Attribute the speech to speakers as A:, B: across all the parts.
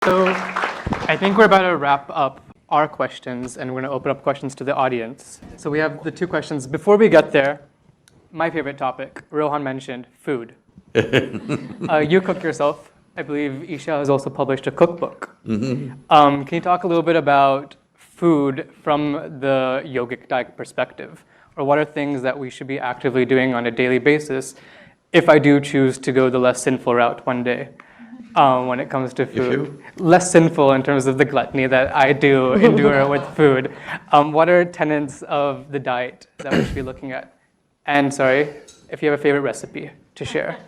A: So I think we're about to wrap up our questions and we're going to open up questions to the audience. So we have the two questions. Before we get there, my favorite topic, Rohan mentioned food. You cook yourself. I believe Isha has also published a cookbook. Can you talk a little bit about food from the yogic diet perspective? Or what are things that we should be actively doing on a daily basis if I do choose to go the less sinful route one day? When it comes to food. Less sinful in terms of the gluttony that I do endure with food. What are tenets of the diet that we should be looking at? And sorry, if you have a favorite recipe to share.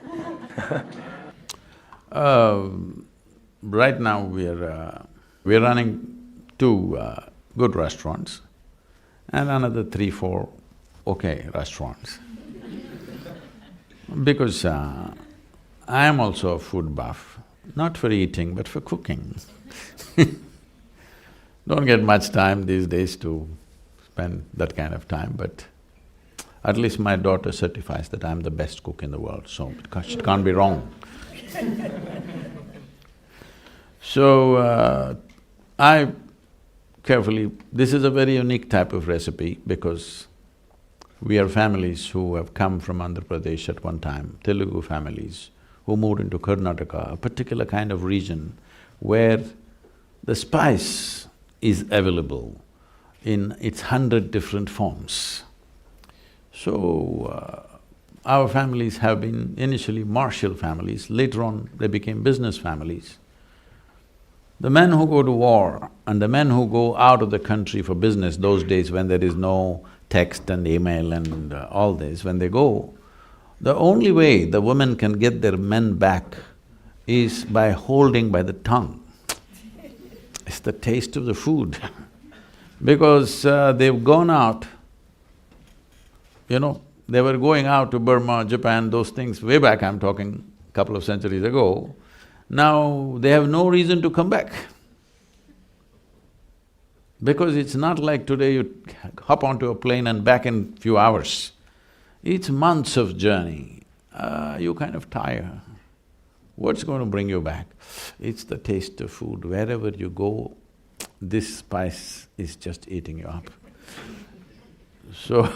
B: Right now we're running two good restaurants and another 3-4 okay restaurants. Because I am also a food buff. Not for eating, but for cooking. Don't get much time these days to spend that kind of time, but at least my daughter certifies that I'm the best cook in the world, so it can't be wrong. So, I carefully… This is a very unique type of recipe because we are families who have come from Andhra Pradesh at one time, Telugu families, who moved into Karnataka, a particular kind of region where the spice is available in its 100 different forms. So, our families have been initially martial families, later on they became business families. The men who go to war and the men who go out of the country for business, those days when there is no text and email and all this, when they go, the only way the women can get their men back is by holding by the tongue. It's the taste of the food because they've gone out, they were going out to Burma, Japan, those things way back, I'm talking a couple of centuries ago. Now they have no reason to come back. Because it's not like today you hop onto a plane and back in few hours. It's months of journey, you kind of tire. What's going to bring you back? It's the taste of food. Wherever you go, this spice is just eating you up. So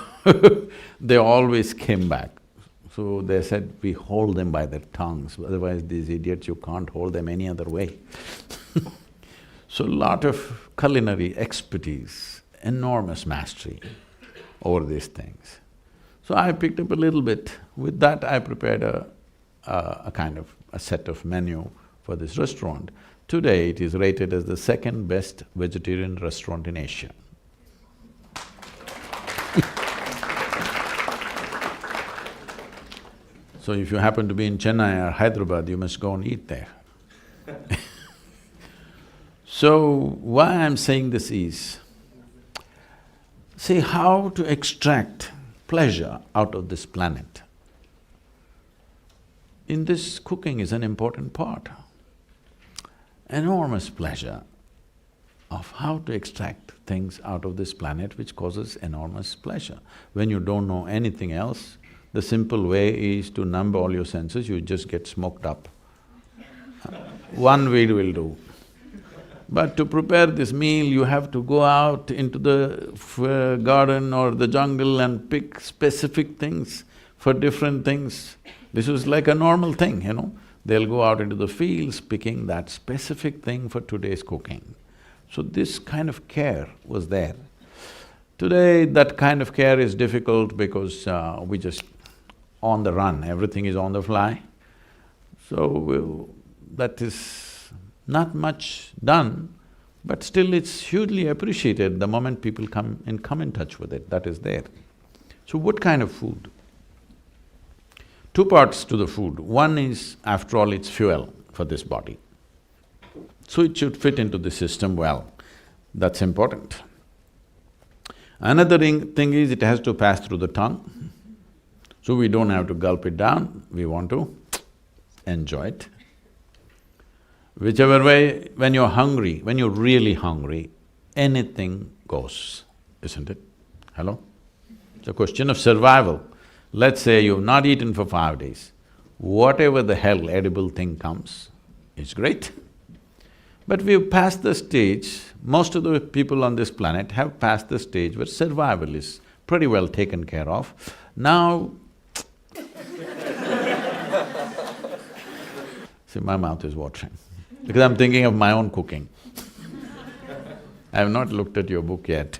B: they always came back. So they said, we hold them by their tongues, otherwise these idiots, you can't hold them any other way. So lot of culinary expertise, enormous mastery over these things. So I picked up a little bit. With that, I prepared a kind of a set of menu for this restaurant. Today, it is rated as the second best vegetarian restaurant in Asia. So if you happen to be in Chennai or Hyderabad, you must go and eat there. So why I'm saying this is, see how to extract pleasure out of this planet. In this, cooking is an important part. Enormous pleasure of how to extract things out of this planet which causes enormous pleasure. When you don't know anything else, the simple way is to numb all your senses, you just get smoked up. One weed will do. But to prepare this meal, you have to go out into the garden or the jungle and pick specific things for different things. This is like a normal thing, They'll go out into the fields picking that specific thing for today's cooking. So this kind of care was there. Today, that kind of care is difficult because we just on the run, everything is on the fly. So that is not much done, but still it's hugely appreciated the moment people come in touch with it, that is there. So what kind of food? Two parts to the food. One is, after all, it's fuel for this body. So it should fit into the system well, that's important. Another thing is, it has to pass through the tongue. So we don't have to gulp it down, we want to enjoy it. Whichever way, when you're hungry, when you're really hungry, anything goes, isn't it? Hello? It's a question of survival. Let's say you've not eaten for 5 days, whatever the hell edible thing comes, it's great. But we've passed the stage, most of the people on this planet have passed the stage where survival is pretty well taken care of. Now, see, my mouth is watering because I'm thinking of my own cooking. I have not looked at your book yet.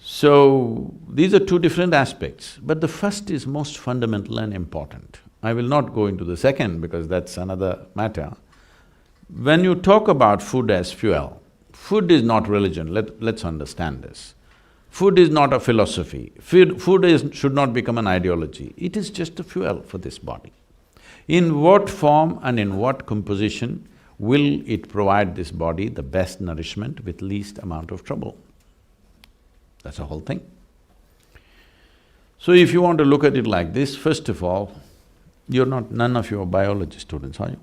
B: So, these are two different aspects, but the first is most fundamental and important. I will not go into the second because that's another matter. When you talk about food as fuel, food is not religion, let's understand this. Food is not a philosophy, should not become an ideology, it is just a fuel for this body. In what form and in what composition will it provide this body the best nourishment with least amount of trouble? That's the whole thing. So if you want to look at it like this, first of all, none of you are biology students, are you?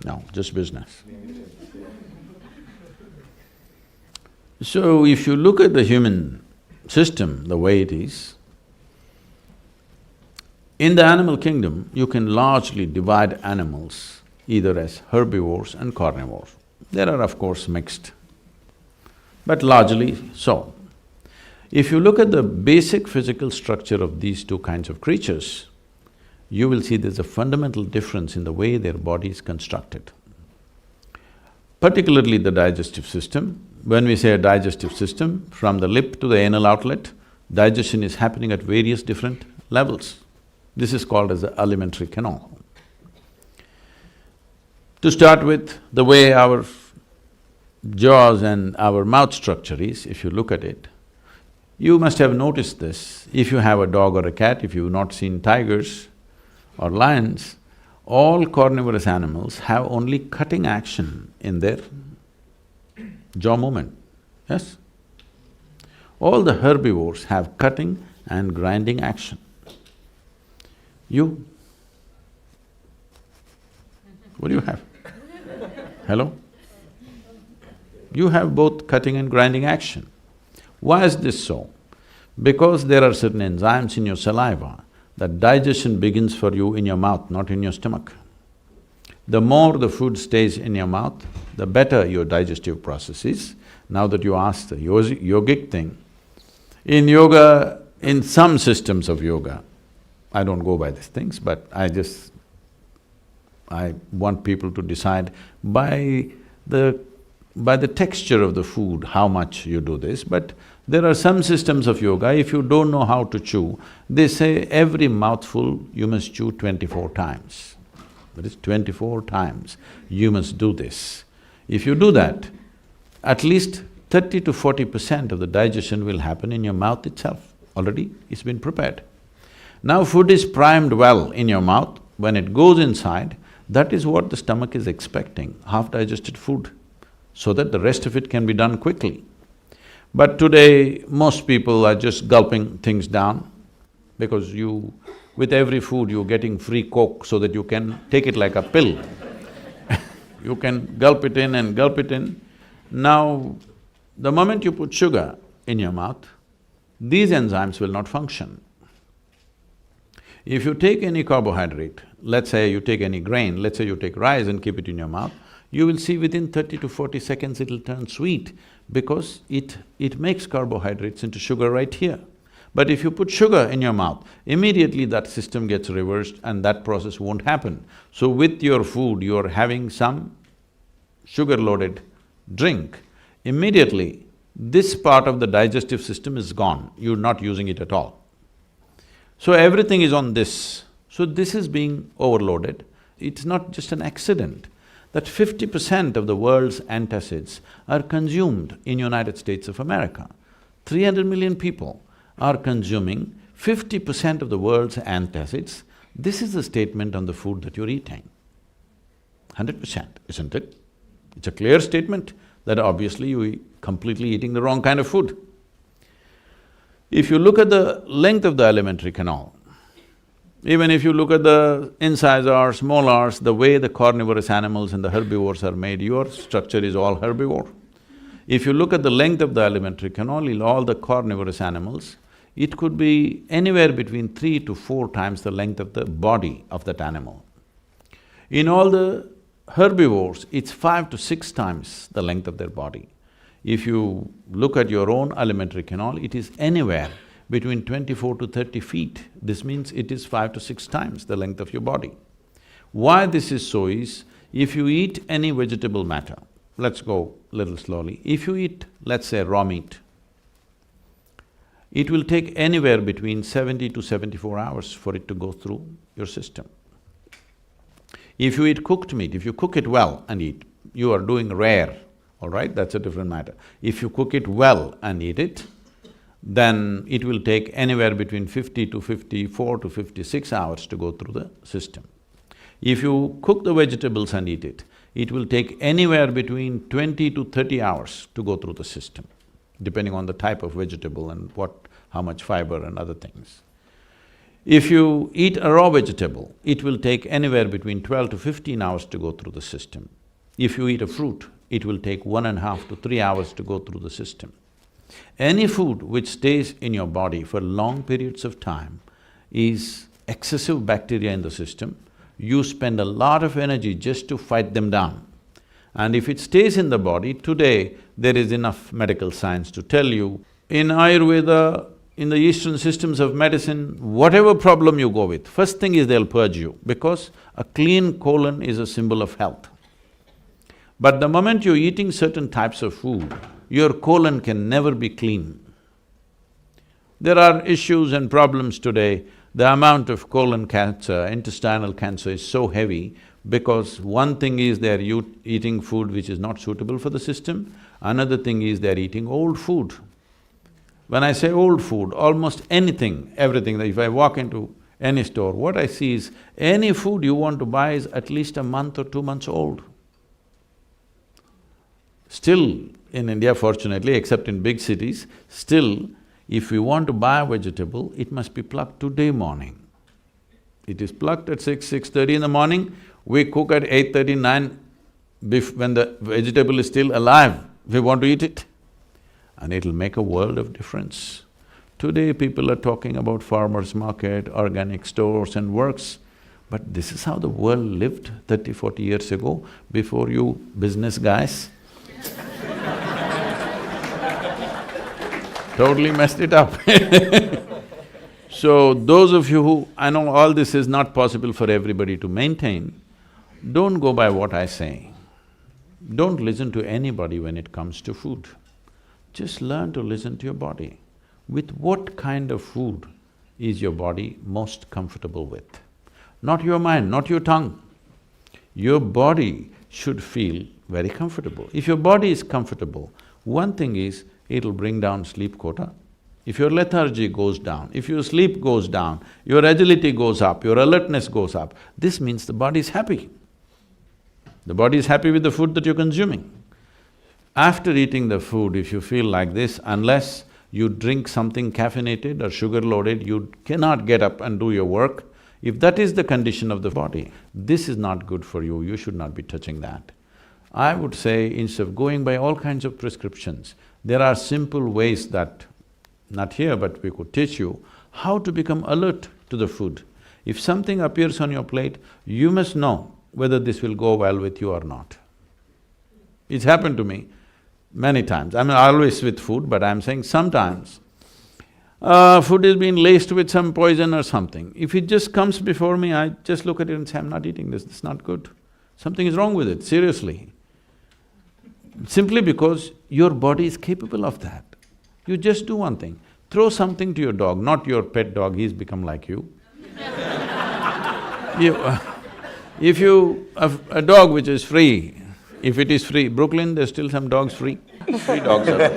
B: No, just business. So if you look at the human system the way it is, in the animal kingdom, you can largely divide animals either as herbivores and carnivores. There are of course mixed, but largely so. If you look at the basic physical structure of these two kinds of creatures, you will see there's a fundamental difference in the way their body is constructed. Particularly the digestive system. When we say a digestive system, from the lip to the anal outlet, digestion is happening at various different levels. This is called as the alimentary canal. To start with, the way our jaws and our mouth structure is, if you look at it, you must have noticed this. If you have a dog or a cat, if you've not seen tigers or lions, all carnivorous animals have only cutting action in their jaw movement, yes? All the herbivores have cutting and grinding action. You? What do you have? Hello? You have both cutting and grinding action. Why is this so? Because there are certain enzymes in your saliva that digestion begins for you in your mouth, not in your stomach. The more the food stays in your mouth, the better your digestive process is. Now that you asked the yogic thing, in yoga, in some systems of yoga, I don't go by these things, but I want people to decide by the texture of the food how much you do this, but there are some systems of yoga, if you don't know how to chew, they say every mouthful you must chew 24 times. That is 24 times you must do this. If you do that, at least 30 to 40% of the digestion will happen in your mouth itself, already it's been prepared. Now food is primed well in your mouth, when it goes inside, that is what the stomach is expecting, half-digested food, so that the rest of it can be done quickly. But today, most people are just gulping things down because with every food you're getting free Coke so that you can take it like a pill. You can gulp it in and gulp it in. Now, the moment you put sugar in your mouth, these enzymes will not function. If you take any carbohydrate, let's say you take any grain, let's say you take rice and keep it in your mouth, you will see within 30 to 40 seconds it'll turn sweet because it makes carbohydrates into sugar right here. But if you put sugar in your mouth, immediately that system gets reversed and that process won't happen. So with your food, you're having some sugar-loaded drink, immediately this part of the digestive system is gone, you're not using it at all. So everything is on this. So this is being overloaded. It's not just an accident that 50% of the world's antacids are consumed in United States of America. 300 million people are consuming 50% of the world's antacids. This is the statement on the food that you're eating. 100%, isn't it? It's a clear statement that obviously you're completely eating the wrong kind of food. If you look at the length of the alimentary canal, even if you look at the incisors, molars, the way the carnivorous animals and the herbivores are made, your structure is all herbivore. If you look at the length of the alimentary canal in all the carnivorous animals, it could be anywhere between 3 to 4 times the length of the body of that animal. In all the herbivores, it's 5 to 6 times the length of their body. If you look at your own alimentary canal, it is anywhere between 24 to 30 feet. This means it is 5 to 6 times the length of your body. Why this is so is, if you eat any vegetable matter, let's go little slowly, if you eat, let's say, raw meat, it will take anywhere between 70 to 74 hours for it to go through your system. If you eat cooked meat, if you cook it well and eat, you are doing rare, all right, that's a different matter. If you cook it well and eat it, then it will take anywhere between 50 to 54 to 56 hours to go through the system. If you cook the vegetables and eat it, it will take anywhere between 20 to 30 hours to go through the system, depending on the type of vegetable and how much fiber and other things. If you eat a raw vegetable, it will take anywhere between 12 to 15 hours to go through the system. If you eat a fruit, it will take 1.5 to 3 hours to go through the system. Any food which stays in your body for long periods of time is excessive bacteria in the system. You spend a lot of energy just to fight them down. And if it stays in the body, today there is enough medical science to tell you, in Ayurveda, in the Eastern systems of medicine, whatever problem you go with, first thing is they'll purge you, because a clean colon is a symbol of health. But the moment you're eating certain types of food, your colon can never be clean. There are issues and problems today. The amount of colon cancer, intestinal cancer is so heavy because one thing is they're eating food which is not suitable for the system, another thing is they're eating old food. When I say old food, almost anything, everything, if I walk into any store, what I see is any food you want to buy is at least a month or 2 months old. Still, in India fortunately, except in big cities, still, if we want to buy a vegetable, it must be plucked today morning. It is plucked at 6:30 in the morning, we cook at 8:30, 9, when the vegetable is still alive, we want to eat it. And it'll make a world of difference. Today people are talking about farmers' market, organic stores and works, but this is how the world lived 30, 40 years ago, before you business guys totally messed it up. So those of you who… I know all this is not possible for everybody to maintain, don't go by what I say. Don't listen to anybody when it comes to food. Just learn to listen to your body. With what kind of food is your body most comfortable with? Not your mind, not your tongue. Your body should feel very comfortable. If your body is comfortable, one thing is, it'll bring down sleep quota. If your lethargy goes down, if your sleep goes down, your agility goes up, your alertness goes up, this means the body is happy. The body is happy with the food that you're consuming. After eating the food, if you feel like this, unless you drink something caffeinated or sugar-loaded, you cannot get up and do your work. If that is the condition of the body, this is not good for you, you should not be touching that. I would say, instead of going by all kinds of prescriptions, there are simple ways that, not here but we could teach you, how to become alert to the food. If something appears on your plate, you must know whether this will go well with you or not. It's happened to me many times. I'm always with food, but I'm saying sometimes food is being laced with some poison or something. If it just comes before me, I just look at it and say, I'm not eating this, it's not good. Something is wrong with it, seriously. Simply because your body is capable of that. You just do one thing, throw something to your dog, not your pet dog, he's become like you. If you… a dog which is free, if it is free, Brooklyn, there's still some dogs free.
C: Free dogs are there.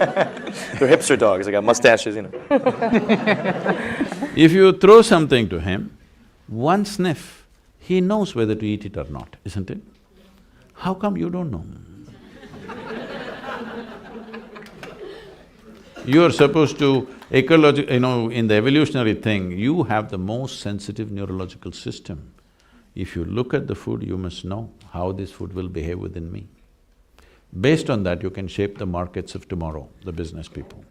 C: They're hipster dogs, they got mustaches, you know.
B: If you throw something to him, one sniff, he knows whether to eat it or not, isn't it? How come you don't know? You're supposed to… in the evolutionary thing, you have the most sensitive neurological system. If you look at the food, you must know how this food will behave within me. Based on that, you can shape the markets of tomorrow, the business people.